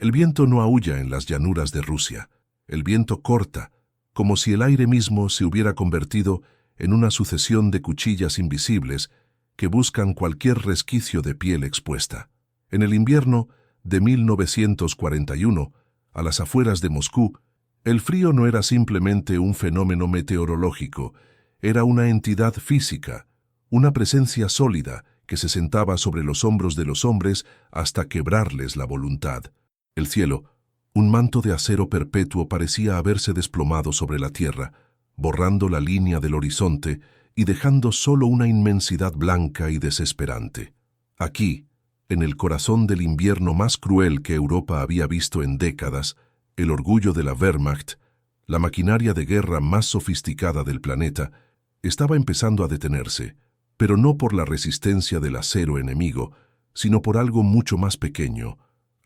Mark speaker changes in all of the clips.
Speaker 1: El viento no aúlla en las llanuras de Rusia. El viento corta, como si el aire mismo se hubiera convertido en una sucesión de cuchillas invisibles que buscan cualquier resquicio de piel expuesta. En el invierno de 1941, a las afueras de Moscú, el frío no era simplemente un fenómeno meteorológico, era una entidad física, una presencia sólida que se sentaba sobre los hombros de los hombres hasta quebrarles la voluntad. El cielo, un manto de acero perpetuo, parecía haberse desplomado sobre la tierra, borrando la línea del horizonte y dejando solo una inmensidad blanca y desesperante. Aquí, en el corazón del invierno más cruel que Europa había visto en décadas, el orgullo de la Wehrmacht, la maquinaria de guerra más sofisticada del planeta, estaba empezando a detenerse, pero no por la resistencia del acero enemigo, sino por algo mucho más pequeño,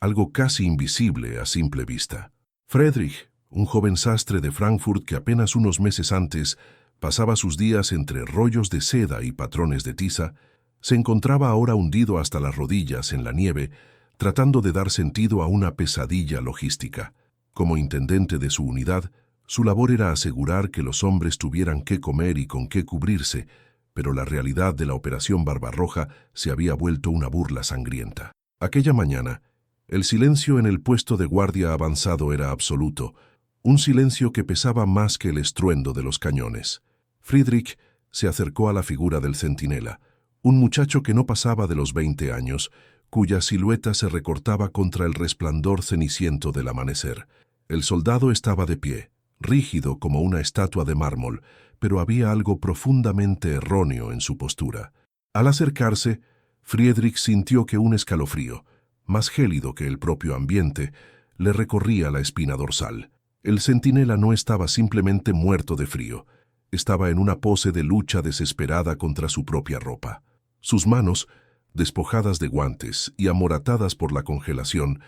Speaker 1: algo casi invisible a simple vista. Friedrich, un joven sastre de Frankfurt que apenas unos meses antes pasaba sus días entre rollos de seda y patrones de tiza, se encontraba ahora hundido hasta las rodillas en la nieve, tratando de dar sentido a una pesadilla logística. Como intendente de su unidad, su labor era asegurar que los hombres tuvieran qué comer y con qué cubrirse, pero la realidad de la Operación Barbarroja se había vuelto una burla sangrienta. Aquella mañana, el silencio en el puesto de guardia avanzado era absoluto, un silencio que pesaba más que el estruendo de los cañones. Friedrich se acercó a la figura del centinela, un muchacho que no pasaba de los 20 años, cuya silueta se recortaba contra el resplandor ceniciento del amanecer. El soldado estaba de pie, rígido como una estatua de mármol, pero había algo profundamente erróneo en su postura. Al acercarse, Friedrich sintió que un escalofrío, más gélido que el propio ambiente, le recorría la espina dorsal. El centinela no estaba simplemente muerto de frío, estaba en una pose de lucha desesperada contra su propia ropa. Sus manos, despojadas de guantes y amoratadas por la congelación,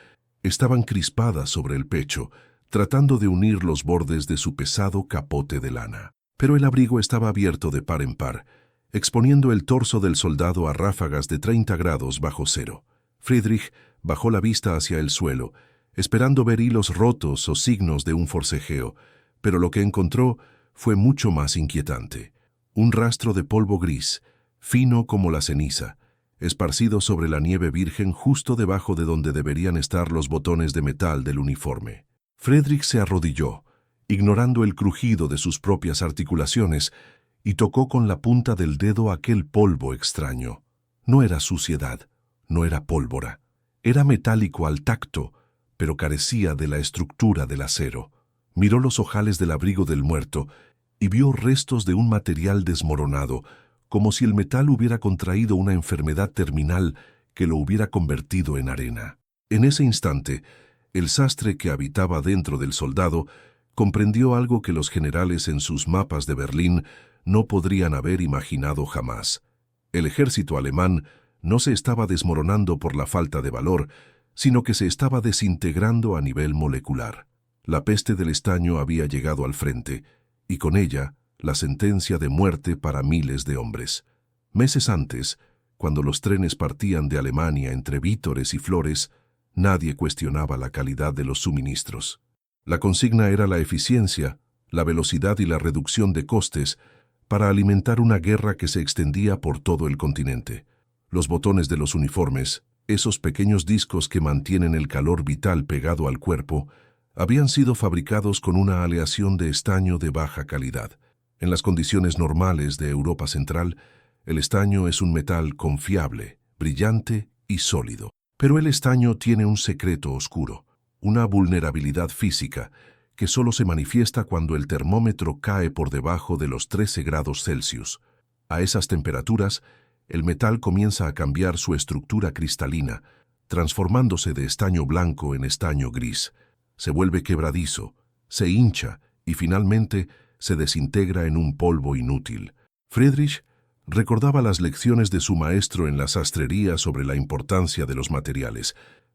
Speaker 1: estaban crispadas sobre el pecho, tratando de unir los bordes de su pesado capote de lana. Pero el abrigo estaba abierto de par en par, exponiendo el torso del soldado a ráfagas de 30 grados bajo cero. Friedrich bajó la vista hacia el suelo, esperando ver hilos rotos o signos de un forcejeo, pero lo que encontró fue mucho más inquietante. Un rastro de polvo gris, fino como la ceniza, esparcido sobre la nieve virgen justo debajo de donde deberían estar los botones de metal del uniforme. Friedrich se arrodilló, ignorando el crujido de sus propias articulaciones, y tocó con la punta del dedo aquel polvo extraño. No era suciedad, no era pólvora. Era metálico al tacto, pero carecía de la estructura del acero. Miró los ojales del abrigo del muerto y vio restos de un material desmoronado, como si el metal hubiera contraído una enfermedad terminal que lo hubiera convertido en arena. En ese instante, el sastre que habitaba dentro del soldado comprendió algo que los generales en sus mapas de Berlín no podrían haber imaginado jamás. El ejército alemán no se estaba desmoronando por la falta de valor, sino que se estaba desintegrando a nivel molecular. La peste del estaño había llegado al frente, y con ella la sentencia de muerte para miles de hombres. Meses antes, cuando los trenes partían de Alemania entre vítores y flores, nadie cuestionaba la calidad de los suministros. La consigna era la eficiencia, la velocidad y la reducción de costes para alimentar una guerra que se extendía por todo el continente. Los botones de los uniformes, esos pequeños discos que mantienen el calor vital pegado al cuerpo, habían sido fabricados con una aleación de estaño de baja calidad. En las condiciones normales de Europa Central, el estaño es un metal confiable, brillante y sólido. Pero el estaño tiene un secreto oscuro, una vulnerabilidad física, que solo se manifiesta cuando el termómetro cae por debajo de los 13 grados Celsius. A esas temperaturas, el metal comienza a cambiar su estructura cristalina, transformándose de estaño blanco en estaño gris. Se vuelve quebradizo, se hincha y finalmente se desintegra en un polvo inútil. Friedrich recordaba las lecciones de su maestro en la sastrería sobre la importancia de los materiales,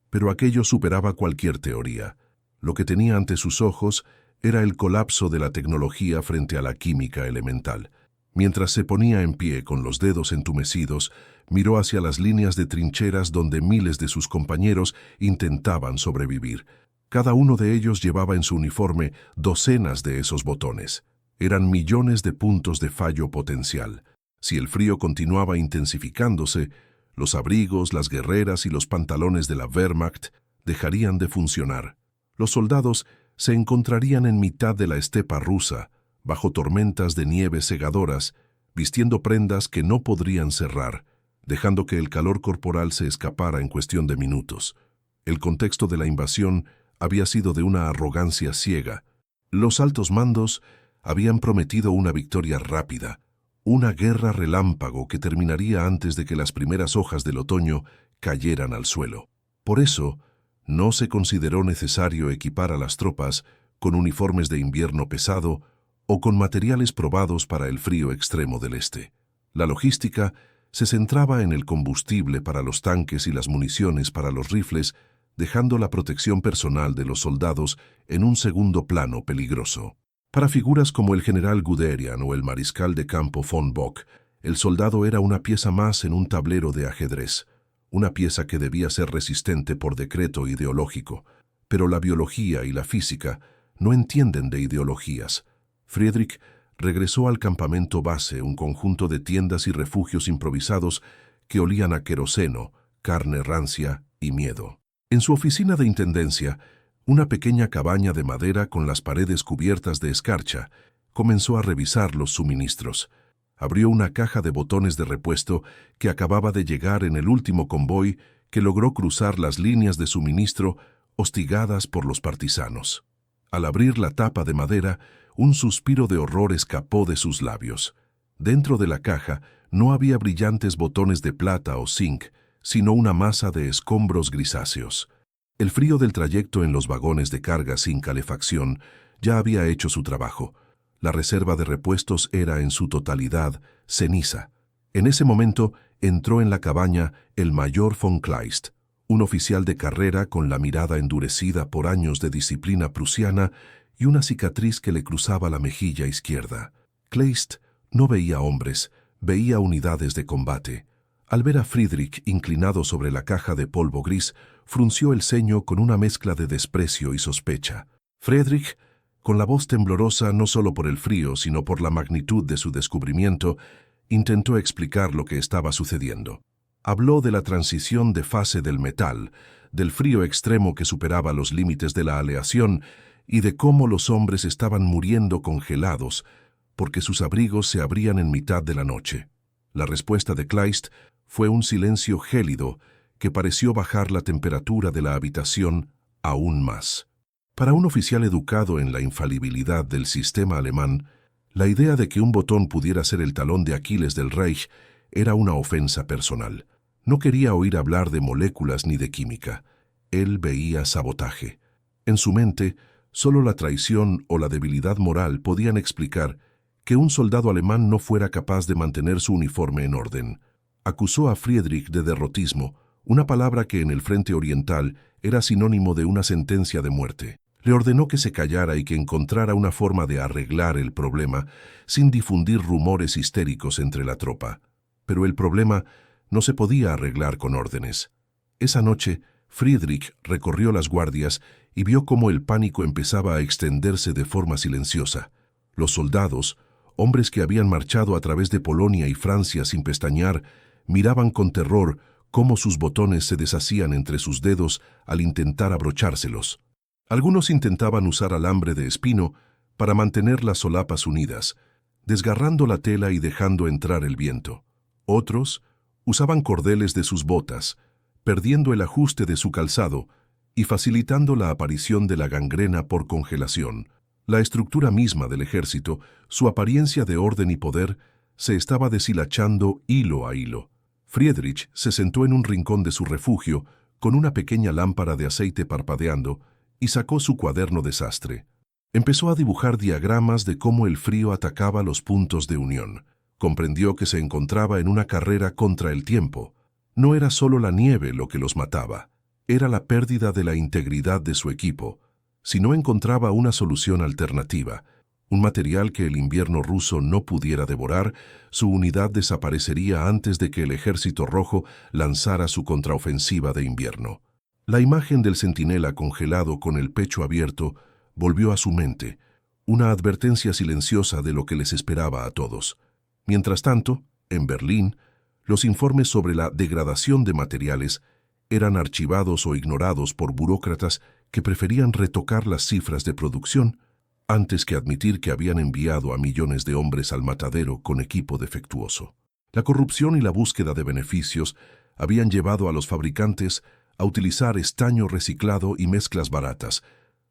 Speaker 1: pero aquello superaba cualquier teoría. Lo que tenía ante sus ojos era el colapso de la tecnología frente a la química elemental. Mientras se ponía en pie con los dedos entumecidos, miró hacia las líneas de trincheras donde miles de sus compañeros intentaban sobrevivir. Cada uno de ellos llevaba en su uniforme docenas de esos botones. Eran millones de puntos de fallo potencial. Si el frío continuaba intensificándose, los abrigos, las guerreras y los pantalones de la Wehrmacht dejarían de funcionar. Los soldados se encontrarían en mitad de la estepa rusa, bajo tormentas de nieve cegadoras, vistiendo prendas que no podrían cerrar, dejando que el calor corporal se escapara en cuestión de minutos. El contexto de la invasión había sido de una arrogancia ciega. Los altos mandos habían prometido una victoria rápida, una guerra relámpago que terminaría antes de que las primeras hojas del otoño cayeran al suelo. Por eso, no se consideró necesario equipar a las tropas con uniformes de invierno pesado o con materiales probados para el frío extremo del este. La logística se centraba en el combustible para los tanques y las municiones para los rifles, dejando la protección personal de los soldados en un segundo plano peligroso. Para figuras como el general Guderian o el mariscal de campo von Bock, el soldado era una pieza más en un tablero de ajedrez, una pieza que debía ser resistente por decreto ideológico. Pero la biología y la física no entienden de ideologías. Friedrich regresó al campamento base, un conjunto de tiendas y refugios improvisados que olían a queroseno, carne rancia y miedo. En su oficina de intendencia, una pequeña cabaña de madera con las paredes cubiertas de escarcha, comenzó a revisar los suministros. Abrió una caja de botones de repuesto que acababa de llegar en el último convoy que logró cruzar las líneas de suministro hostigadas por los partisanos. Al abrir la tapa de madera, un suspiro de horror escapó de sus labios. Dentro de la caja no había brillantes botones de plata o zinc, sino una masa de escombros grisáceos. El frío del trayecto en los vagones de carga sin calefacción ya había hecho su trabajo. La reserva de repuestos era en su totalidad ceniza. En ese momento entró en la cabaña el mayor von Kleist, un oficial de carrera con la mirada endurecida por años de disciplina prusiana y una cicatriz que le cruzaba la mejilla izquierda. Kleist no veía hombres, veía unidades de combate. Al ver a Friedrich inclinado sobre la caja de polvo gris, frunció el ceño con una mezcla de desprecio y sospecha. Friedrich, con la voz temblorosa no solo por el frío, sino por la magnitud de su descubrimiento, intentó explicar lo que estaba sucediendo. Habló de la transición de fase del metal, del frío extremo que superaba los límites de la aleación y de cómo los hombres estaban muriendo congelados porque sus abrigos se abrían en mitad de la noche. La respuesta de Kleist fue un silencio gélido que pareció bajar la temperatura de la habitación aún más. Para un oficial educado en la infalibilidad del sistema alemán, la idea de que un botón pudiera ser el talón de Aquiles del Reich era una ofensa personal. No quería oír hablar de moléculas ni de química. Él veía sabotaje. En su mente, solo la traición o la debilidad moral podían explicar que un soldado alemán no fuera capaz de mantener su uniforme en orden. Acusó a Friedrich de derrotismo, una palabra que en el frente oriental era sinónimo de una sentencia de muerte. Le ordenó que se callara y que encontrara una forma de arreglar el problema sin difundir rumores histéricos entre la tropa. Pero el problema no se podía arreglar con órdenes. Esa noche, Friedrich recorrió las guardias y vio cómo el pánico empezaba a extenderse de forma silenciosa. Los soldados, hombres que habían marchado a través de Polonia y Francia sin pestañear, miraban con terror cómo sus botones se deshacían entre sus dedos al intentar abrochárselos. Algunos intentaban usar alambre de espino para mantener las solapas unidas, desgarrando la tela y dejando entrar el viento. Otros usaban cordeles de sus botas, perdiendo el ajuste de su calzado y facilitando la aparición de la gangrena por congelación. La estructura misma del ejército, su apariencia de orden y poder, se estaba deshilachando hilo a hilo. Friedrich se sentó en un rincón de su refugio con una pequeña lámpara de aceite parpadeando y sacó su cuaderno de sastre. Empezó a dibujar diagramas de cómo el frío atacaba los puntos de unión. Comprendió que se encontraba en una carrera contra el tiempo. No era solo la nieve lo que los mataba, era la pérdida de la integridad de su equipo. Si no encontraba una solución alternativa, un material que el invierno ruso no pudiera devorar. Su unidad desaparecería antes de que el Ejército Rojo lanzara su contraofensiva de invierno. La imagen del centinela congelado con el pecho abierto volvió a su mente, una advertencia silenciosa de lo que les esperaba a todos. Mientras tanto, en Berlín, los informes sobre la degradación de materiales eran archivados o ignorados por burócratas que preferían retocar las cifras de producción antes que admitir que habían enviado a millones de hombres al matadero con equipo defectuoso. La corrupción y la búsqueda de beneficios habían llevado a los fabricantes a utilizar estaño reciclado y mezclas baratas,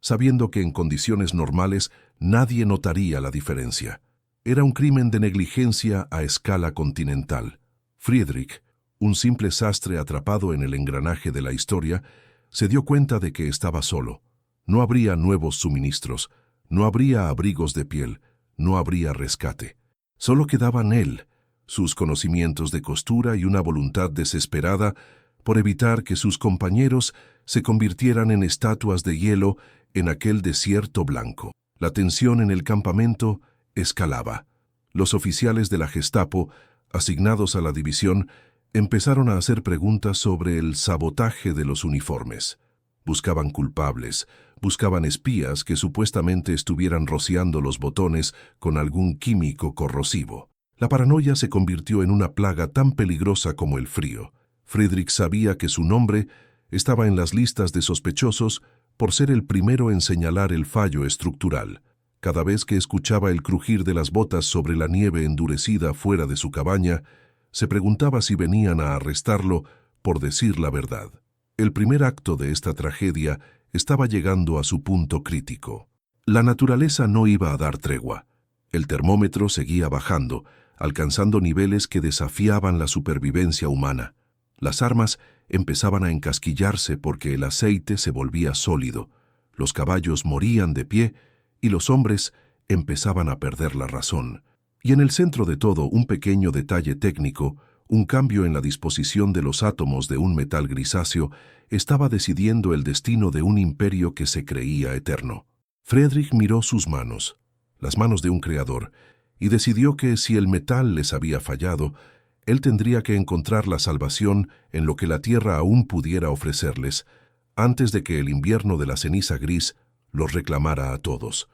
Speaker 1: sabiendo que en condiciones normales nadie notaría la diferencia. Era un crimen de negligencia a escala continental. Friedrich, un simple sastre atrapado en el engranaje de la historia, se dio cuenta de que estaba solo. No habría nuevos suministros, no habría abrigos de piel, no habría rescate. Solo quedaban él, sus conocimientos de costura y una voluntad desesperada por evitar que sus compañeros se convirtieran en estatuas de hielo en aquel desierto blanco. La tensión en el campamento escalaba. Los oficiales de la Gestapo, asignados a la división, empezaron a hacer preguntas sobre el sabotaje de los uniformes. Buscaban culpables, buscaban espías que supuestamente estuvieran rociando los botones con algún químico corrosivo. La paranoia se convirtió en una plaga tan peligrosa como el frío. Friedrich sabía que su nombre estaba en las listas de sospechosos por ser el primero en señalar el fallo estructural. Cada vez que escuchaba el crujir de las botas sobre la nieve endurecida fuera de su cabaña, se preguntaba si venían a arrestarlo por decir la verdad. El primer acto de esta tragedia estaba llegando a su punto crítico. La naturaleza no iba a dar tregua. El termómetro seguía bajando, alcanzando niveles que desafiaban la supervivencia humana. Las armas empezaban a encasquillarse porque el aceite se volvía sólido, los caballos morían de pie y los hombres empezaban a perder la razón. Y en el centro de todo, un pequeño detalle técnico, un cambio en la disposición de los átomos de un metal grisáceo, estaba decidiendo el destino de un imperio que se creía eterno. Friedrich miró sus manos, las manos de un creador, y decidió que si el metal les había fallado, él tendría que encontrar la salvación en lo que la tierra aún pudiera ofrecerles, antes de que el invierno de la ceniza gris los reclamara a todos.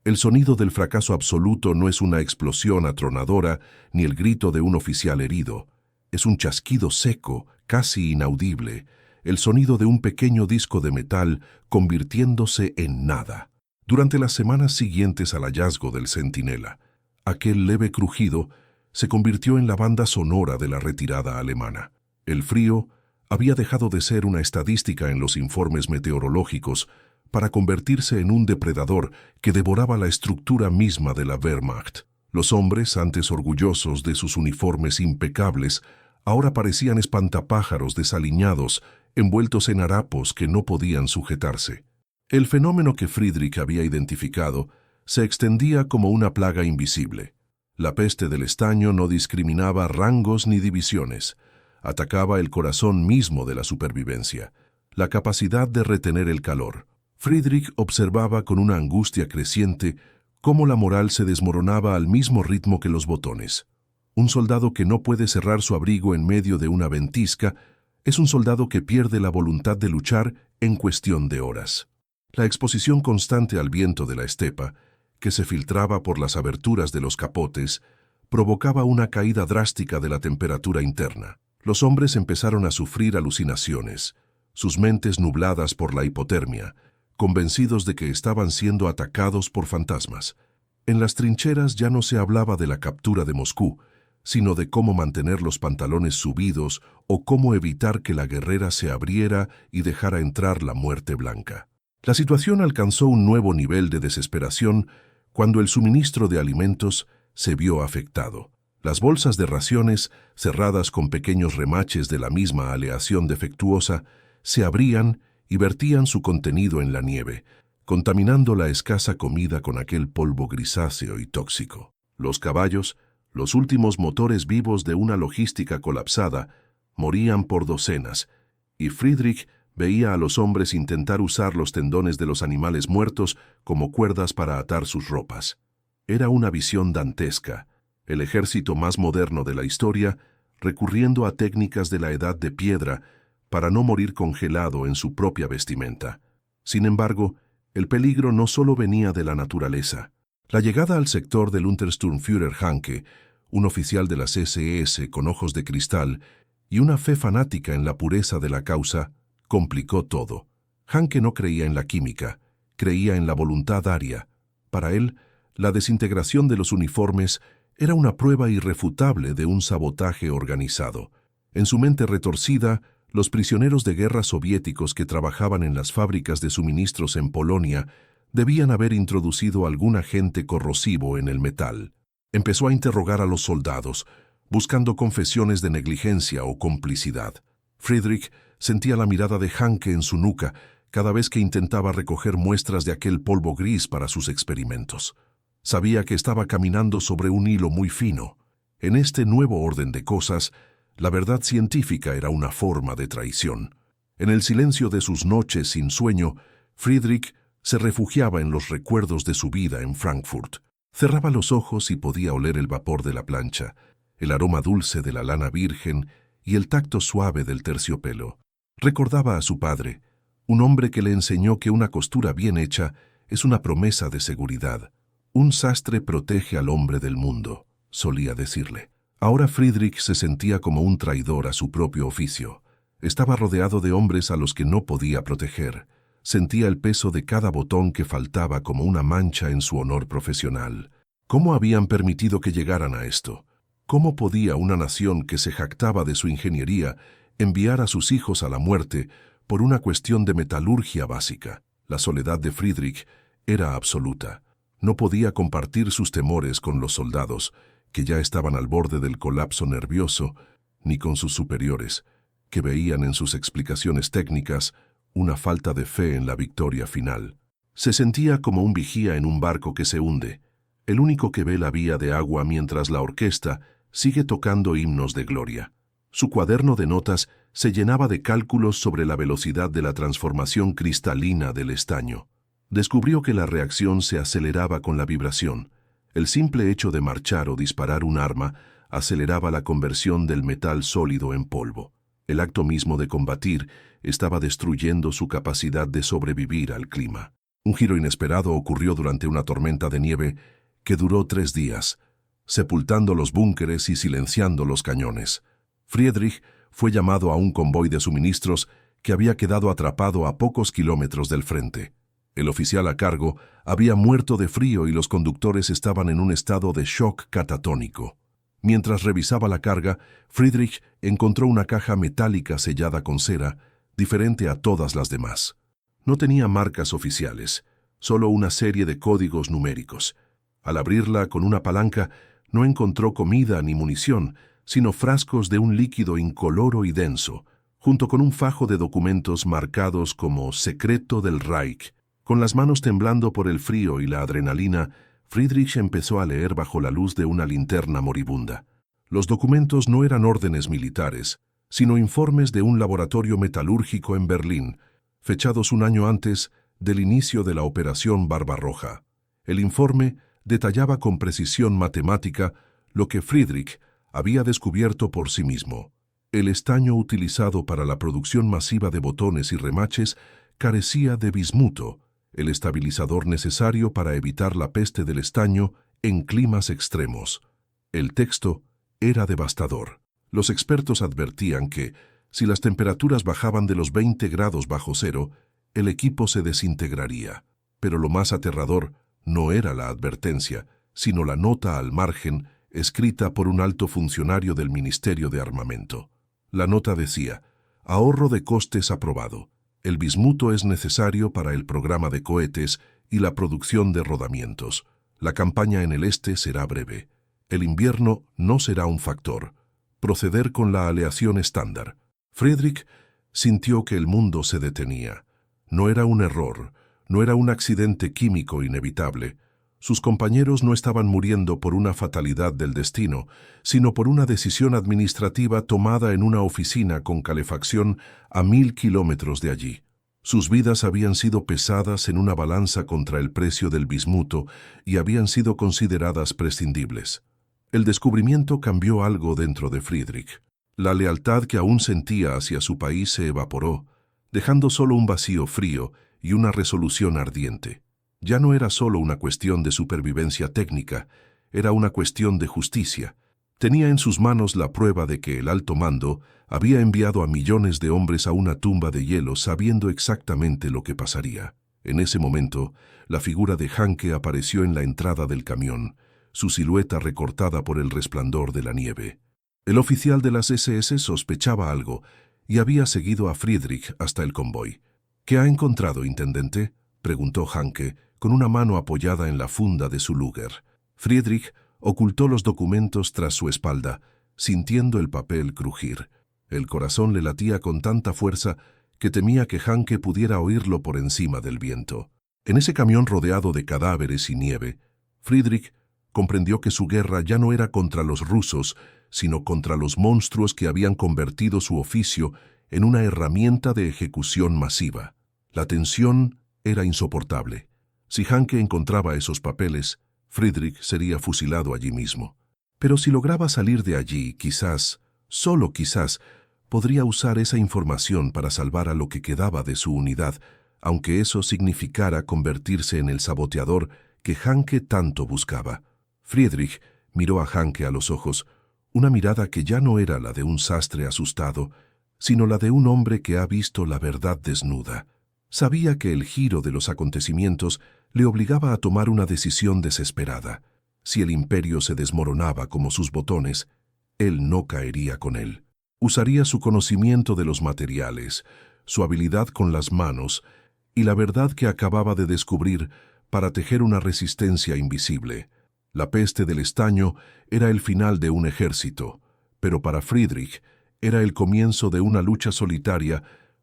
Speaker 1: El sonido del fracaso absoluto no es una explosión atronadora ni el grito de un oficial herido. Es un chasquido seco, casi inaudible, el sonido de un pequeño disco de metal convirtiéndose en nada. Durante las semanas siguientes al hallazgo del centinela, aquel leve crujido se convirtió en la banda sonora de la retirada alemana. El frío había dejado de ser una estadística en los informes meteorológicos para convertirse en un depredador que devoraba la estructura misma de la Wehrmacht. Los hombres, antes orgullosos de sus uniformes impecables, ahora parecían espantapájaros desaliñados, envueltos en harapos que no podían sujetarse. El fenómeno que Friedrich había identificado se extendía como una plaga invisible. La peste del estaño no discriminaba rangos ni divisiones. Atacaba el corazón mismo de la supervivencia, la capacidad de retener el calor. Friedrich observaba con una angustia creciente cómo la moral se desmoronaba al mismo ritmo que los botones. Un soldado que no puede cerrar su abrigo en medio de una ventisca es un soldado que pierde la voluntad de luchar en cuestión de horas. La exposición constante al viento de la estepa, que se filtraba por las aberturas de los capotes, provocaba una caída drástica de la temperatura interna. Los hombres empezaron a sufrir alucinaciones, sus mentes nubladas por la hipotermia, convencidos de que estaban siendo atacados por fantasmas. En las trincheras ya no se hablaba de la captura de Moscú, sino de cómo mantener los pantalones subidos o cómo evitar que la guerrera se abriera y dejara entrar la muerte blanca. La situación alcanzó un nuevo nivel de desesperación cuando el suministro de alimentos se vio afectado. Las bolsas de raciones, cerradas con pequeños remaches de la misma aleación defectuosa, se abrían y vertían su contenido en la nieve, contaminando la escasa comida con aquel polvo grisáceo y tóxico. Los caballos, los últimos motores vivos de una logística colapsada, morían por docenas, y Friedrich veía a los hombres intentar usar los tendones de los animales muertos como cuerdas para atar sus ropas. Era una visión dantesca, el ejército más moderno de la historia, recurriendo a técnicas de la Edad de Piedra para no morir congelado en su propia vestimenta. Sin embargo, el peligro no solo venía de la naturaleza. La llegada al sector del Untersturmführer Hanke, un oficial de las SS con ojos de cristal y una fe fanática en la pureza de la causa, complicó todo. Hanke no creía en la química, creía en la voluntad aria. Para él, la desintegración de los uniformes era una prueba irrefutable de un sabotaje organizado. En su mente retorcida, los prisioneros de guerra soviéticos que trabajaban en las fábricas de suministros en Polonia debían haber introducido algún agente corrosivo en el metal. Empezó a interrogar a los soldados, buscando confesiones de negligencia o complicidad. Friedrich sentía la mirada de Hanke en su nuca cada vez que intentaba recoger muestras de aquel polvo gris para sus experimentos. Sabía que estaba caminando sobre un hilo muy fino. En este nuevo orden de cosas, la verdad científica era una forma de traición. En el silencio de sus noches sin sueño, Friedrich se refugiaba en los recuerdos de su vida en Frankfurt. Cerraba los ojos y podía oler el vapor de la plancha, el aroma dulce de la lana virgen y el tacto suave del terciopelo. Recordaba a su padre, un hombre que le enseñó que una costura bien hecha es una promesa de seguridad. Un sastre protege al hombre del mundo, solía decirle. Ahora Friedrich se sentía como un traidor a su propio oficio. Estaba rodeado de hombres a los que no podía proteger. Sentía el peso de cada botón que faltaba como una mancha en su honor profesional. ¿Cómo habían permitido que llegaran a esto? ¿Cómo podía una nación que se jactaba de su ingeniería enviar a sus hijos a la muerte por una cuestión de metalurgia básica? La soledad de Friedrich era absoluta. No podía compartir sus temores con los soldados, que ya estaban al borde del colapso nervioso, ni con sus superiores, que veían en sus explicaciones técnicas una falta de fe en la victoria final. Se sentía como un vigía en un barco que se hunde, el único que ve la vía de agua mientras la orquesta sigue tocando himnos de gloria. Su cuaderno de notas se llenaba de cálculos sobre la velocidad de la transformación cristalina del estaño. Descubrió que la reacción se aceleraba con la vibración. El simple hecho de marchar o disparar un arma aceleraba la conversión del metal sólido en polvo. El acto mismo de combatir estaba destruyendo su capacidad de sobrevivir al clima. Un giro inesperado ocurrió durante una tormenta de nieve que duró 3 días, sepultando los búnkeres y silenciando los cañones. Friedrich fue llamado a un convoy de suministros que había quedado atrapado a pocos kilómetros del frente. El oficial a cargo había muerto de frío y los conductores estaban en un estado de shock catatónico. Mientras revisaba la carga, Friedrich encontró una caja metálica sellada con cera, diferente a todas las demás. No tenía marcas oficiales, solo una serie de códigos numéricos. Al abrirla con una palanca, no encontró comida ni munición, sino frascos de un líquido incoloro y denso, junto con un fajo de documentos marcados como «Secreto del Reich». Con las manos temblando por el frío y la adrenalina, Friedrich empezó a leer bajo la luz de una linterna moribunda. Los documentos no eran órdenes militares, sino informes de un laboratorio metalúrgico en Berlín, fechados un año antes del inicio de la Operación Barbarroja. El informe detallaba con precisión matemática lo que Friedrich había descubierto por sí mismo. El estaño utilizado para la producción masiva de botones y remaches carecía de bismuto, el estabilizador necesario para evitar la peste del estaño en climas extremos. El texto era devastador. Los expertos advertían que, si las temperaturas bajaban de los 20 grados bajo cero, el equipo se desintegraría. Pero lo más aterrador no era la advertencia, sino la nota al margen escrita por un alto funcionario del Ministerio de Armamento. La nota decía: ahorro de costes aprobado. El bismuto es necesario para el programa de cohetes y la producción de rodamientos. La campaña en el este será breve. El invierno no será un factor. Proceder con la aleación estándar. Friedrich sintió que el mundo se detenía. No era un error, no era un accidente químico inevitable. Sus compañeros no estaban muriendo por una fatalidad del destino, sino por una decisión administrativa tomada en una oficina con calefacción a 1000 kilómetros de allí. Sus vidas habían sido pesadas en una balanza contra el precio del bismuto y habían sido consideradas prescindibles. El descubrimiento cambió algo dentro de Friedrich. La lealtad que aún sentía hacia su país se evaporó, dejando solo un vacío frío y una resolución ardiente. Ya no era solo una cuestión de supervivencia técnica, era una cuestión de justicia. Tenía en sus manos la prueba de que el alto mando había enviado a millones de hombres a una tumba de hielo sabiendo exactamente lo que pasaría. En ese momento, la figura de Hanke apareció en la entrada del camión, su silueta recortada por el resplandor de la nieve. El oficial de las SS sospechaba algo y había seguido a Friedrich hasta el convoy. «¿Qué ha encontrado, intendente?», preguntó Hanke, con una mano apoyada en la funda de su Luger. Friedrich ocultó los documentos tras su espalda, sintiendo el papel crujir. El corazón le latía con tanta fuerza que temía que Hanke pudiera oírlo por encima del viento. En ese camión rodeado de cadáveres y nieve, Friedrich comprendió que su guerra ya no era contra los rusos, sino contra los monstruos que habían convertido su oficio en una herramienta de ejecución masiva. La tensión era insoportable. Si Hanke encontraba esos papeles, Friedrich sería fusilado allí mismo. Pero si lograba salir de allí, quizás, solo quizás, podría usar esa información para salvar a lo que quedaba de su unidad, aunque eso significara convertirse en el saboteador que Hanke tanto buscaba. Friedrich miró a Hanke a los ojos, una mirada que ya no era la de un sastre asustado, sino la de un hombre que ha visto la verdad desnuda. Sabía que el giro de los acontecimientos le obligaba a tomar una decisión desesperada. Si el imperio se desmoronaba como sus botones, él no caería con él. Usaría su conocimiento de los materiales, su habilidad con las manos y la verdad que acababa de descubrir para tejer una resistencia invisible. La peste del estaño era el final de un ejército, pero para Friedrich era el comienzo de una lucha solitaria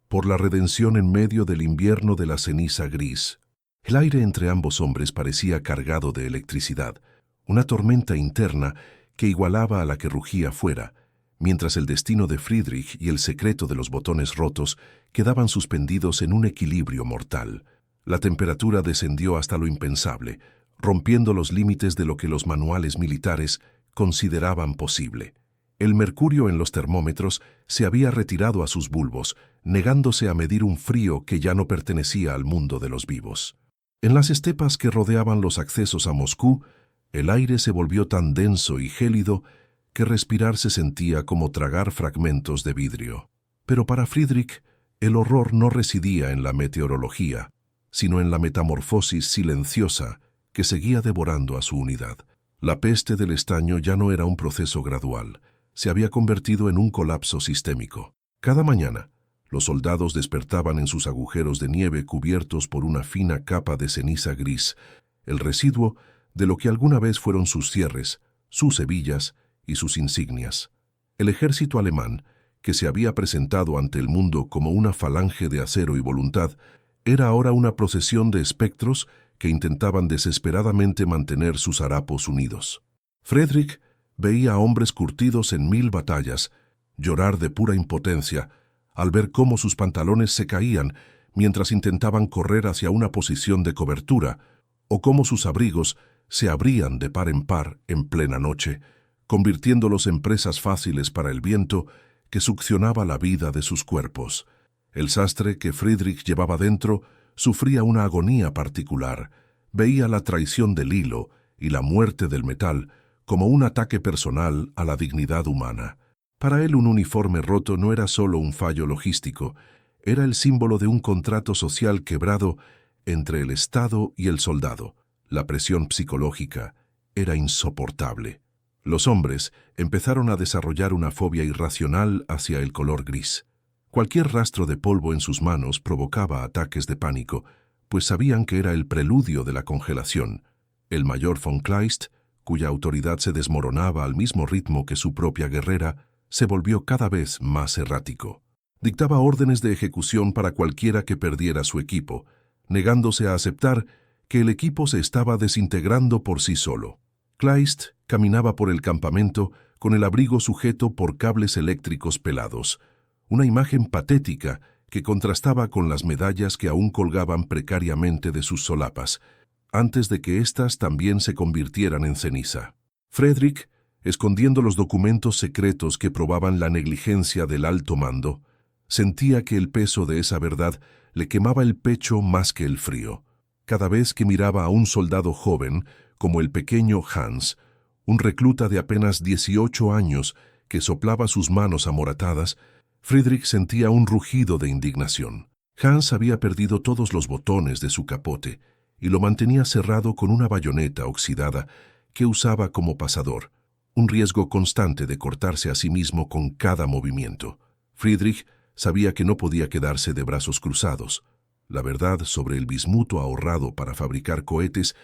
Speaker 1: por la redención en medio del invierno de la ceniza gris. El aire entre ambos hombres parecía cargado de electricidad, una tormenta interna que igualaba a la que rugía fuera, mientras el destino de Friedrich y el secreto de los botones rotos quedaban suspendidos en un equilibrio mortal. La temperatura descendió hasta lo impensable, rompiendo los límites de lo que los manuales militares consideraban posible. El mercurio en los termómetros se había retirado a sus bulbos, negándose a medir un frío que ya no pertenecía al mundo de los vivos. En las estepas que rodeaban los accesos a Moscú, el aire se volvió tan denso y gélido que respirar se sentía como tragar fragmentos de vidrio. Pero para Friedrich, el horror no residía en la meteorología, sino en la metamorfosis silenciosa que seguía devorando a su unidad. La peste del estaño ya no era un proceso gradual, se había convertido en un colapso sistémico. Cada mañana, los soldados despertaban en sus agujeros de nieve cubiertos por una fina capa de ceniza gris, el residuo de lo que alguna vez fueron sus cierres, sus hebillas y sus insignias. El ejército alemán, que se había presentado ante el mundo como una falange de acero y voluntad, era ahora una procesión de espectros que intentaban desesperadamente mantener sus harapos unidos. Friedrich veía a hombres curtidos en 1000 batallas llorar de pura impotencia al ver cómo sus pantalones se caían mientras intentaban correr hacia una posición de cobertura, o cómo sus abrigos se abrían de par en plena noche, convirtiéndolos en presas fáciles para el viento que succionaba la vida de sus cuerpos. El sastre que Friedrich llevaba dentro sufría una agonía particular, veía la traición del hilo y la muerte del metal como un ataque personal a la dignidad humana. Para él un uniforme roto no era solo un fallo logístico, era el símbolo de un contrato social quebrado entre el Estado y el soldado. La presión psicológica era insoportable. Los hombres empezaron a desarrollar una fobia irracional hacia el color gris. Cualquier rastro de polvo en sus manos provocaba ataques de pánico, pues sabían que era el preludio de la congelación. El mayor von Kleist, cuya autoridad se desmoronaba al mismo ritmo que su propia guerrera, se volvió cada vez más errático. Dictaba órdenes de ejecución para cualquiera que perdiera su equipo, negándose a aceptar que el equipo se estaba desintegrando por sí solo. Kleist caminaba por el campamento con el abrigo sujeto por cables eléctricos pelados, una imagen patética que contrastaba con las medallas que aún colgaban precariamente de sus solapas, antes de que éstas también se convirtieran en ceniza. Frederick, escondiendo los documentos secretos que probaban la negligencia del alto mando, sentía que el peso de esa verdad le quemaba el pecho más que el frío. Cada vez que miraba a un soldado joven, como el pequeño Hans, un recluta de apenas 18 años que soplaba sus manos amoratadas, Friedrich sentía un rugido de indignación. Hans había perdido todos los botones de su capote y lo mantenía cerrado con una bayoneta oxidada que usaba como pasador, un riesgo constante de cortarse a sí mismo con cada movimiento. Friedrich sabía que no podía quedarse de brazos cruzados. La verdad sobre el bismuto ahorrado para fabricar cohetes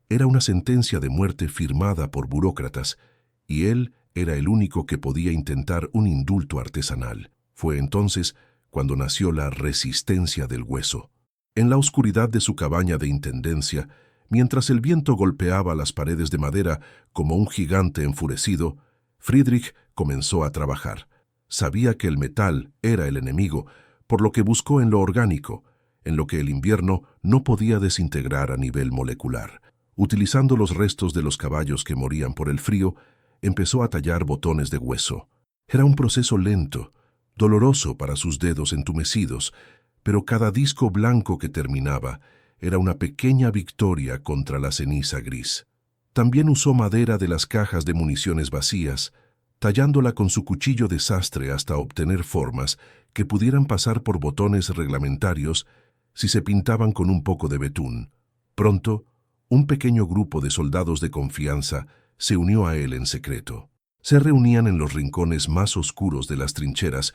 Speaker 1: era una sentencia de muerte firmada por burócratas, y él era el único que podía intentar un indulto artesanal. Fue entonces cuando nació la resistencia del hueso. En la oscuridad de su cabaña de intendencia, mientras el viento golpeaba las paredes de madera como un gigante enfurecido, Friedrich comenzó a trabajar. Sabía que el metal era el enemigo, por lo que buscó en lo orgánico, en lo que el invierno no podía desintegrar a nivel molecular. Utilizando los restos de los caballos que morían por el frío, empezó a tallar botones de hueso. Era un proceso lento, doloroso para sus dedos entumecidos, pero cada disco blanco que terminaba era una pequeña victoria contra la ceniza gris. También usó madera de las cajas de municiones vacías, tallándola con su cuchillo de sastre hasta obtener formas que pudieran pasar por botones reglamentarios si se pintaban con un poco de betún. Pronto, un pequeño grupo de soldados de confianza se unió a él en secreto. Se reunían en los rincones más oscuros de las trincheras,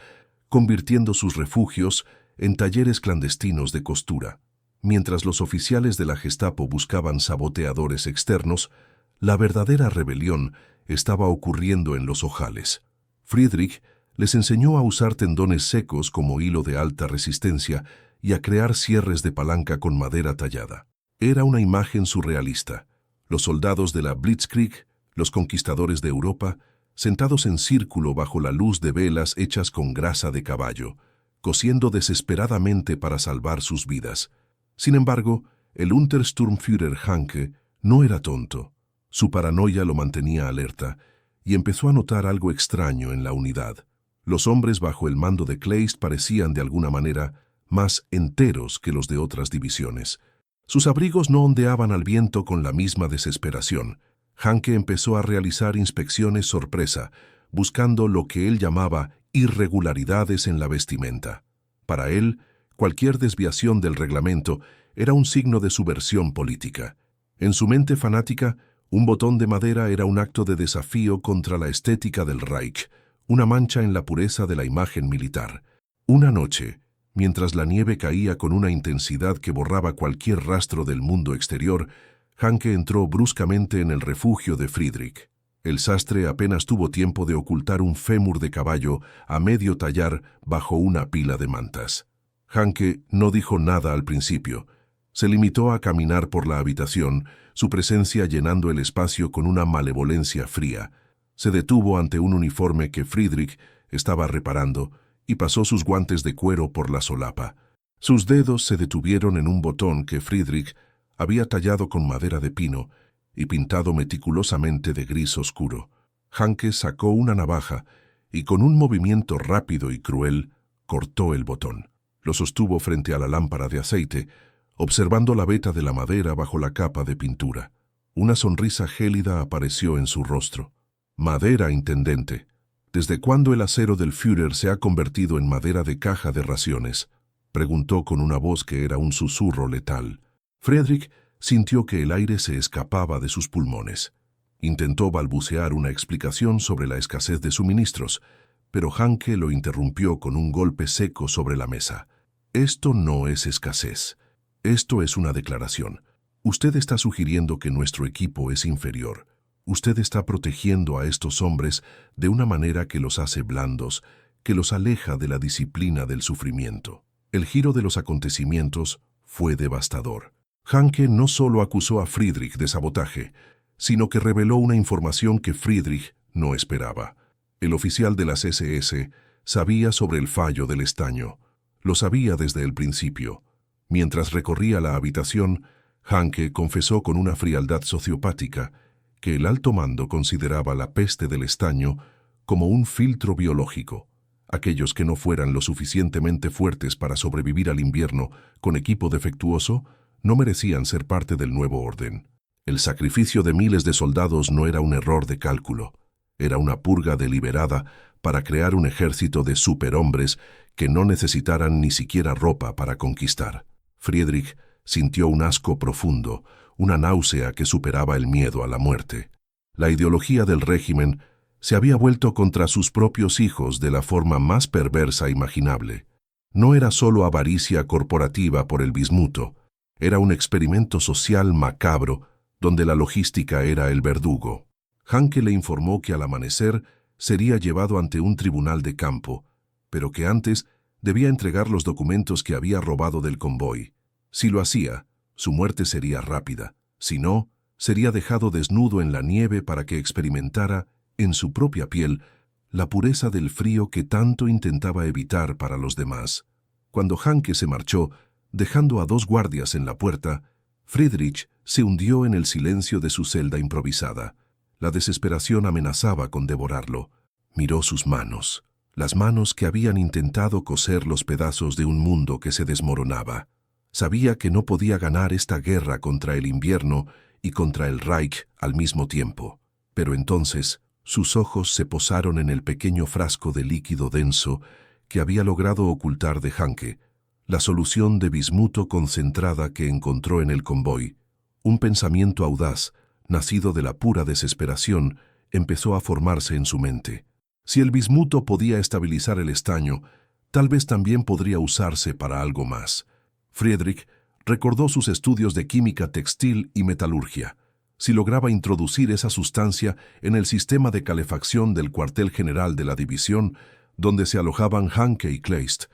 Speaker 1: convirtiendo sus refugios en talleres clandestinos de costura. Mientras los oficiales de la Gestapo buscaban saboteadores externos, la verdadera rebelión estaba ocurriendo en los ojales. Friedrich les enseñó a usar tendones secos como hilo de alta resistencia y a crear cierres de palanca con madera tallada. Era una imagen surrealista. Los soldados de la Blitzkrieg, los conquistadores de Europa, sentados en círculo bajo la luz de velas hechas con grasa de caballo, cosiendo desesperadamente para salvar sus vidas. Sin embargo, el Untersturmführer Hanke no era tonto. Su paranoia lo mantenía alerta y empezó a notar algo extraño en la unidad. Los hombres bajo el mando de Kleist parecían de alguna manera más enteros que los de otras divisiones. Sus abrigos no ondeaban al viento con la misma desesperación. Hanke empezó a realizar inspecciones sorpresa, buscando lo que él llamaba irregularidades en la vestimenta. Para él, cualquier desviación del reglamento era un signo de subversión política. En su mente fanática, un botón de madera era un acto de desafío contra la estética del Reich, una mancha en la pureza de la imagen militar. Una noche, mientras la nieve caía con una intensidad que borraba cualquier rastro del mundo exterior, Hanke entró bruscamente en el refugio de Friedrich. El sastre apenas tuvo tiempo de ocultar un fémur de caballo a medio tallar bajo una pila de mantas. Hanke no dijo nada al principio. Se limitó a caminar por la habitación, su presencia llenando el espacio con una malevolencia fría. Se detuvo ante un uniforme que Friedrich estaba reparando y pasó sus guantes de cuero por la solapa. Sus dedos se detuvieron en un botón que Friedrich había tallado con madera de pino y pintado meticulosamente de gris oscuro. Hanke sacó una navaja y con un movimiento rápido y cruel cortó el botón. Lo sostuvo frente a la lámpara de aceite, observando la veta de la madera bajo la capa de pintura. Una sonrisa gélida apareció en su rostro. «Madera, intendente. ¿Desde cuándo el acero del Führer se ha convertido en madera de caja de raciones?», preguntó con una voz que era un susurro letal. Friedrich sintió que el aire se escapaba de sus pulmones. Intentó balbucear una explicación sobre la escasez de suministros, pero Hanke lo interrumpió con un golpe seco sobre la mesa. «Esto no es escasez. Esto es una declaración. Usted está sugiriendo que nuestro equipo es inferior. Usted está protegiendo a estos hombres de una manera que los hace blandos, que los aleja de la disciplina del sufrimiento». El giro de los acontecimientos fue devastador. Hanke no solo acusó a Friedrich de sabotaje, sino que reveló una información que Friedrich no esperaba. El oficial de las SS sabía sobre el fallo del estaño. Lo sabía desde el principio. Mientras recorría la habitación, Hanke confesó con una frialdad sociopática que el alto mando consideraba la peste del estaño como un filtro biológico. Aquellos que no fueran lo suficientemente fuertes para sobrevivir al invierno con equipo defectuoso no merecían ser parte del nuevo orden. El sacrificio de miles de soldados no era un error de cálculo, era una purga deliberada para crear un ejército de superhombres que no necesitaran ni siquiera ropa para conquistar. Friedrich sintió un asco profundo, una náusea que superaba el miedo a la muerte. La ideología del régimen se había vuelto contra sus propios hijos de la forma más perversa imaginable. No era solo avaricia corporativa por el bismuto, era un experimento social macabro donde la logística era el verdugo. Hanke le informó que al amanecer sería llevado ante un tribunal de campo, pero que antes debía entregar los documentos que había robado del convoy. Si lo hacía, su muerte sería rápida. Si no, sería dejado desnudo en la nieve para que experimentara, en su propia piel, la pureza del frío que tanto intentaba evitar para los demás. Cuando Hanke se marchó, dejando a 2 guardias en la puerta, Friedrich se hundió en el silencio de su celda improvisada. La desesperación amenazaba con devorarlo. Miró sus manos, las manos que habían intentado coser los pedazos de un mundo que se desmoronaba. Sabía que no podía ganar esta guerra contra el invierno y contra el Reich al mismo tiempo. Pero entonces, sus ojos se posaron en el pequeño frasco de líquido denso que había logrado ocultar de Hanke, la solución de bismuto concentrada que encontró en el convoy. Un pensamiento audaz, nacido de la pura desesperación, empezó a formarse en su mente. Si el bismuto podía estabilizar el estaño, tal vez también podría usarse para algo más. Friedrich recordó sus estudios de química textil y metalurgia. Si lograba introducir esa sustancia en el sistema de calefacción del cuartel general de la división, donde se alojaban Hanke y Kleist,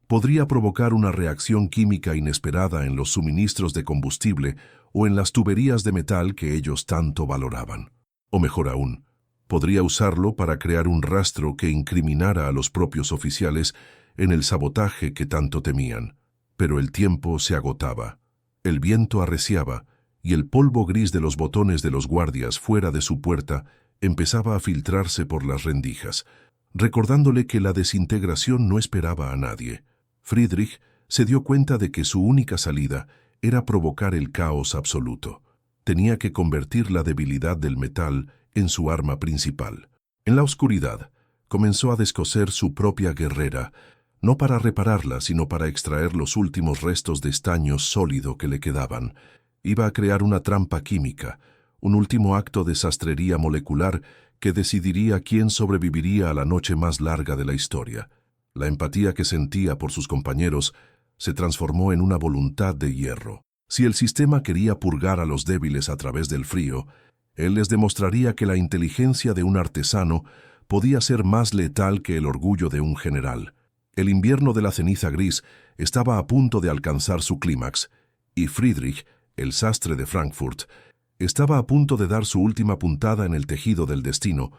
Speaker 1: podría provocar una reacción química inesperada en los suministros de combustible o en las tuberías de metal que ellos tanto valoraban. O mejor aún, podría usarlo para crear un rastro que incriminara a los propios oficiales en el sabotaje que tanto temían. Pero el tiempo se agotaba. El viento arreciaba y el polvo gris de los botones de los guardias fuera de su puerta empezaba a filtrarse por las rendijas, recordándole que la desintegración no esperaba a nadie. Friedrich se dio cuenta de que su única salida era provocar el caos absoluto. Tenía que convertir la debilidad del metal en su arma principal. En la oscuridad, comenzó a descoser su propia guerrera, no para repararla, sino para extraer los últimos restos de estaño sólido que le quedaban. Iba a crear una trampa química, un último acto de sastrería molecular que decidiría quién sobreviviría a la noche más larga de la historia. La empatía que sentía por sus compañeros se transformó en una voluntad de hierro. Si el sistema quería purgar a los débiles a través del frío, él les demostraría que la inteligencia de un artesano podía ser más letal que el orgullo de un general. El invierno de la ceniza gris estaba a punto de alcanzar su clímax, y Friedrich, el sastre de Frankfurt, estaba a punto de dar su última puntada en el tejido del destino,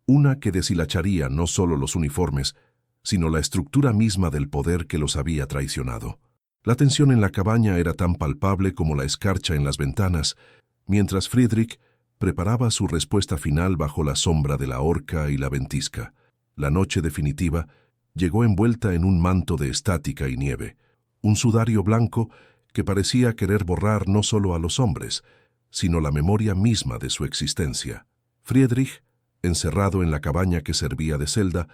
Speaker 1: una que deshilacharía no solo los uniformes, sino la estructura misma del poder que los había traicionado. La tensión en la cabaña era tan palpable como la escarcha en las ventanas, mientras Friedrich preparaba su respuesta final bajo la sombra de la horca y la ventisca. La noche definitiva llegó envuelta en un manto de estática y nieve, un sudario blanco que parecía querer borrar no solo a los hombres, sino la memoria misma de su existencia. Friedrich, encerrado en la cabaña que servía de celda,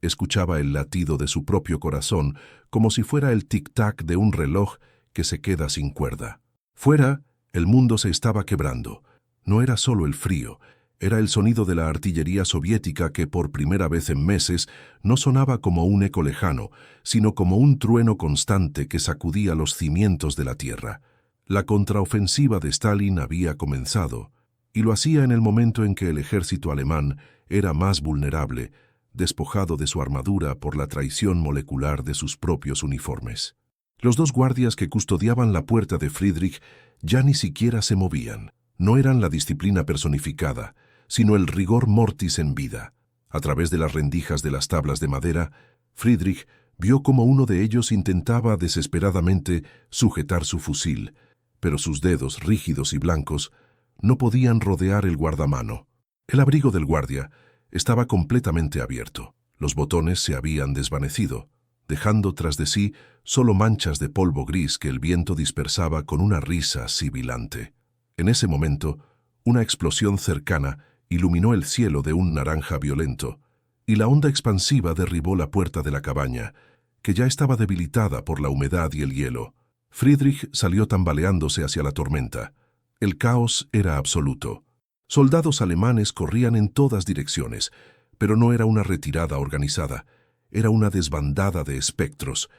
Speaker 1: escuchaba el latido de su propio corazón como si fuera el tic-tac de un reloj que se queda sin cuerda. Fuera, el mundo se estaba quebrando. No era solo el frío, era el sonido de la artillería soviética que por primera vez en meses no sonaba como un eco lejano, sino como un trueno constante que sacudía los cimientos de la tierra. La contraofensiva de Stalin había comenzado, y lo hacía en el momento en que el ejército alemán era más vulnerable, despojado de su armadura por la traición molecular de sus propios uniformes. Los 2 guardias que custodiaban la puerta de Friedrich ya ni siquiera se movían. No eran la disciplina personificada, sino el rigor mortis en vida. A través de las rendijas de las tablas de madera, Friedrich Vio cómo uno de ellos intentaba desesperadamente sujetar su fusil, pero sus dedos rígidos y blancos no podían rodear el guardamano. El abrigo del guardia estaba completamente abierto. Los botones se habían desvanecido, dejando tras de sí solo manchas de polvo gris que el viento dispersaba con una risa sibilante. En ese momento, una explosión cercana iluminó el cielo de un naranja violento, y la onda expansiva derribó la puerta de la cabaña, que ya estaba debilitada por la humedad y el hielo. Friedrich salió tambaleándose hacia la tormenta. El caos era absoluto. Soldados alemanes corrían en todas direcciones, pero no era una retirada organizada, era una desbandada de espectros.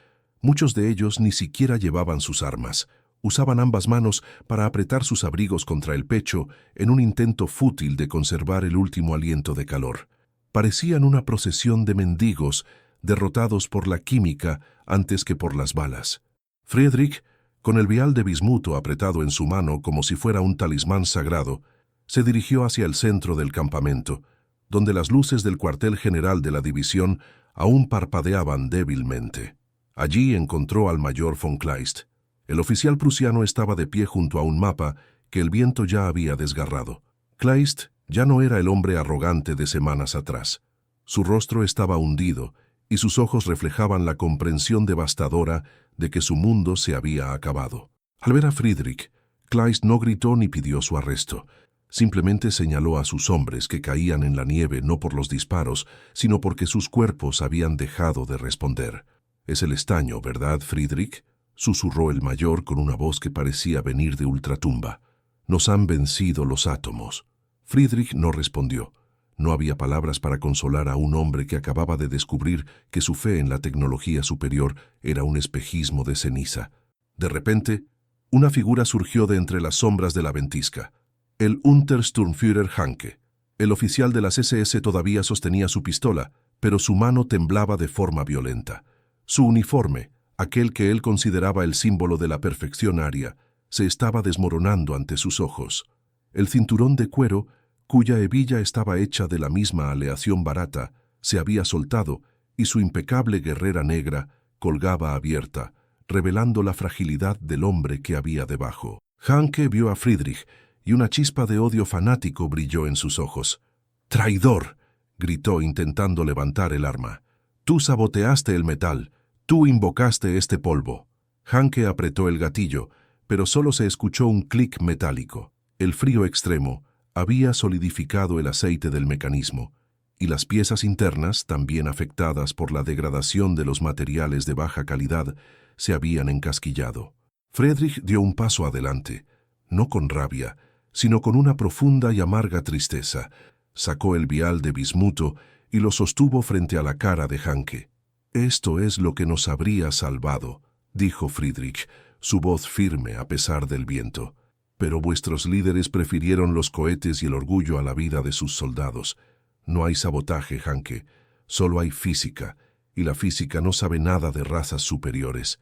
Speaker 1: Muchos de ellos ni siquiera llevaban sus armas. Usaban ambas manos para apretar sus abrigos contra el pecho en un intento fútil de conservar el último aliento de calor. Parecían una procesión de mendigos derrotados por la química antes que por las balas. Friedrich, con el vial de bismuto apretado en su mano como si fuera un talismán sagrado, se dirigió hacia el centro del campamento, donde las luces del cuartel general de la división aún parpadeaban débilmente. Allí encontró al mayor von Kleist. El oficial prusiano estaba de pie junto a un mapa que el viento ya había desgarrado. Kleist ya no era el hombre arrogante de semanas atrás. Su rostro estaba hundido y sus ojos reflejaban la comprensión devastadora de que su mundo se había acabado. Al ver a Friedrich, Kleist no gritó ni pidió su arresto. Simplemente señaló a sus hombres que caían en la nieve no por los disparos, sino porque sus cuerpos habían dejado de responder. «Es el estaño, ¿verdad, Friedrich?», susurró el mayor con una voz que parecía venir de ultratumba. «Nos han vencido los átomos». Friedrich no respondió. No había palabras para consolar a un hombre que acababa de descubrir que su fe en la tecnología superior era un espejismo de ceniza. De repente, una figura surgió de entre las sombras de la ventisca. El Untersturmführer Hanke. El oficial de las SS todavía sostenía su pistola, pero su mano temblaba de forma violenta. Su uniforme, aquel que él consideraba el símbolo de la perfección aria, se estaba desmoronando ante sus ojos. El cinturón de cuero, cuya hebilla estaba hecha de la misma aleación barata, se había soltado y su impecable guerrera negra colgaba abierta, revelando la fragilidad del hombre que había debajo. Hanke vio a Friedrich y una chispa de odio fanático brilló en sus ojos. «¡Traidor!», gritó intentando levantar el arma. «Tú saboteaste el metal, tú invocaste este polvo». Hanke apretó el gatillo, pero solo se escuchó un clic metálico. El frío extremo había solidificado el aceite del mecanismo, y las piezas internas, también afectadas por la degradación de los materiales de baja calidad, se habían encasquillado. Friedrich dio un paso adelante, no con rabia, sino con una profunda y amarga tristeza. Sacó el vial de bismuto y lo sostuvo frente a la cara de Hanke. «Esto es lo que nos habría salvado», dijo Friedrich, su voz firme a pesar del viento. «Pero vuestros líderes prefirieron los cohetes y el orgullo a la vida de sus soldados. No hay sabotaje, Hanke, solo hay física, y la física no sabe nada de razas superiores».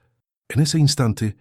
Speaker 1: En ese instante,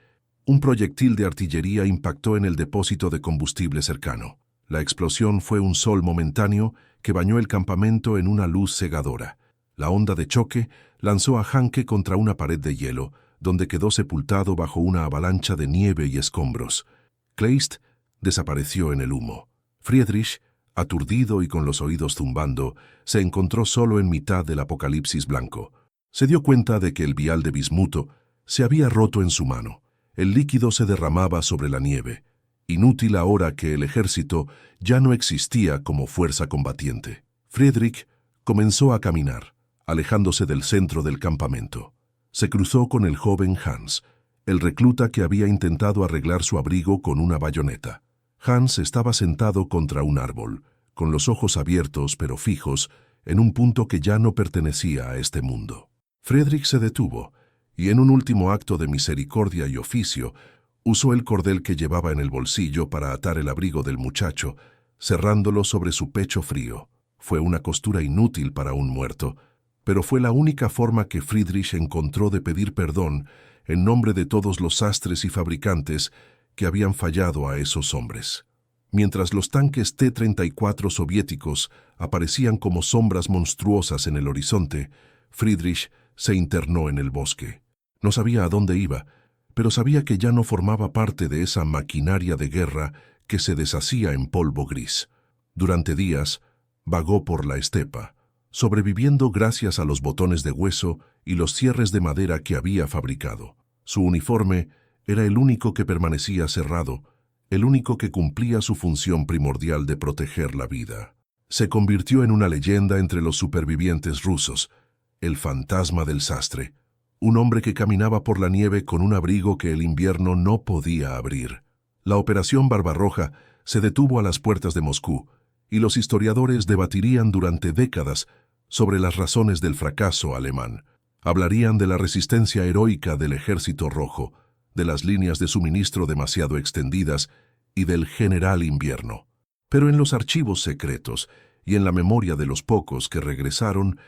Speaker 1: un proyectil de artillería impactó en el depósito de combustible cercano. La explosión fue un sol momentáneo que bañó el campamento en una luz cegadora. La onda de choque lanzó a Hanke contra una pared de hielo, donde quedó sepultado bajo una avalancha de nieve y escombros. Kleist desapareció en el humo. Friedrich, aturdido y con los oídos zumbando, se encontró solo en mitad del apocalipsis blanco. Se dio cuenta de que el vial de bismuto se había roto en su mano. El líquido se derramaba sobre la nieve. Inútil ahora que el ejército ya no existía como fuerza combatiente. Friedrich comenzó a caminar, alejándose del centro del campamento. Se cruzó con el joven Hans, el recluta que había intentado arreglar su abrigo con una bayoneta. Hans estaba sentado contra un árbol, con los ojos abiertos pero fijos, en un punto que ya no pertenecía a este mundo. Friedrich se detuvo, y en un último acto de misericordia y oficio, usó el cordel que llevaba en el bolsillo para atar el abrigo del muchacho, cerrándolo sobre su pecho frío. Fue una costura inútil para un muerto, pero fue la única forma que Friedrich encontró de pedir perdón en nombre de todos los sastres y fabricantes que habían fallado a esos hombres. Mientras los tanques T-34 soviéticos aparecían como sombras monstruosas en el horizonte, Friedrich se internó en el bosque. No sabía a dónde iba, pero sabía que ya no formaba parte de esa maquinaria de guerra que se deshacía en polvo gris. Durante días, vagó por la estepa, sobreviviendo gracias a los botones de hueso y los cierres de madera que había fabricado. Su uniforme era el único que permanecía cerrado, el único que cumplía su función primordial de proteger la vida. Se convirtió en una leyenda entre los supervivientes rusos, el fantasma del sastre, un hombre que caminaba por la nieve con un abrigo que el invierno no podía abrir. La Operación Barbarroja se detuvo a las puertas de Moscú, y los historiadores debatirían durante décadas sobre las razones del fracaso alemán. Hablarían de la resistencia heroica del Ejército Rojo, de las líneas de suministro demasiado extendidas y del general invierno. Pero en los archivos secretos y en la memoria de los pocos que regresaron,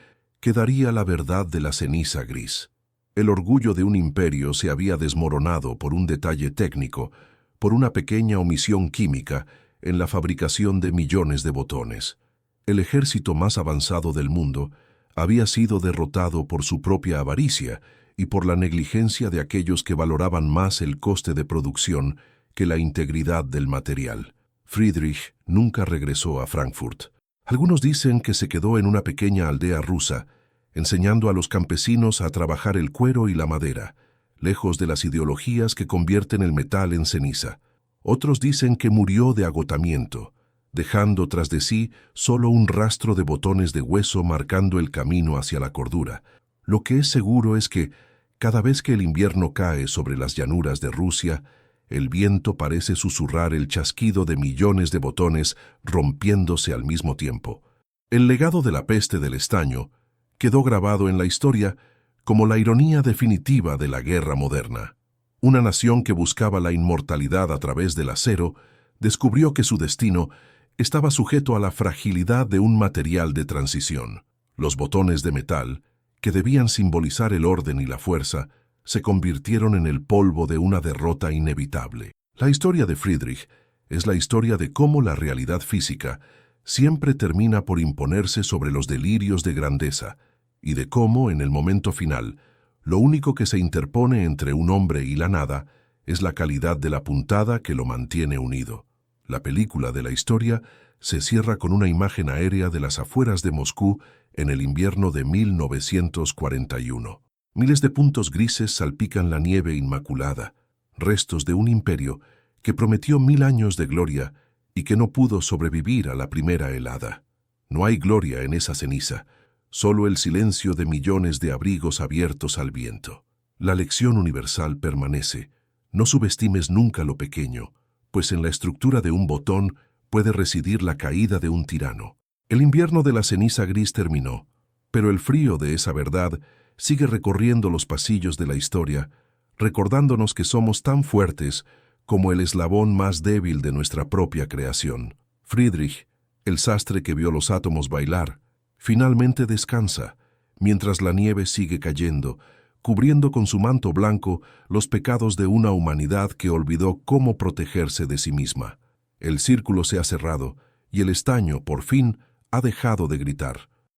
Speaker 1: quedaría la verdad de la ceniza gris. El orgullo de un imperio se había desmoronado por un detalle técnico, por una pequeña omisión química en la fabricación de millones de botones. El ejército más avanzado del mundo había sido derrotado por su propia avaricia y por la negligencia de aquellos que valoraban más el coste de producción que la integridad del material. Friedrich nunca regresó a Frankfurt. Algunos dicen que se quedó en una pequeña aldea rusa, enseñando a los campesinos a trabajar el cuero y la madera, lejos de las ideologías que convierten el metal en ceniza. Otros dicen que murió de agotamiento, dejando tras de sí solo un rastro de botones de hueso marcando el camino hacia la cordura. Lo que es seguro es que, cada vez que el invierno cae sobre las llanuras de Rusia, el viento parece susurrar el chasquido de millones de botones rompiéndose al mismo tiempo. El legado de la peste del estaño quedó grabado en la historia como la ironía definitiva de la guerra moderna. Una nación que buscaba la inmortalidad a través del acero descubrió que su destino estaba sujeto a la fragilidad de un material de transición. Los botones de metal, que debían simbolizar el orden y la fuerza, se convirtieron en el polvo de una derrota inevitable. La historia de Friedrich es la historia de cómo la realidad física siempre termina por imponerse sobre los delirios de grandeza, y de cómo, en el momento final, lo único que se interpone entre un hombre y la nada es la calidad de la puntada que lo mantiene unido. La película de la historia se cierra con una imagen aérea de las afueras de Moscú en el invierno de 1941. Miles de puntos grises salpican la nieve inmaculada, restos de un imperio que prometió 1000 años de gloria y que no pudo sobrevivir a la primera helada. No hay gloria en esa ceniza, solo el silencio de millones de abrigos abiertos al viento. La lección universal permanece: no subestimes nunca lo pequeño, pues en la estructura de un botón puede residir la caída de un tirano. El invierno de la ceniza gris terminó, pero el frío de esa verdad sigue recorriendo los pasillos de la historia, recordándonos que somos tan fuertes como el eslabón más débil de nuestra propia creación. Friedrich, el sastre que vio los átomos bailar, finalmente descansa, mientras la nieve sigue cayendo, cubriendo con su manto blanco los pecados de una humanidad que olvidó cómo protegerse de sí misma. El círculo se ha cerrado y el estaño, por fin, ha dejado de gritar.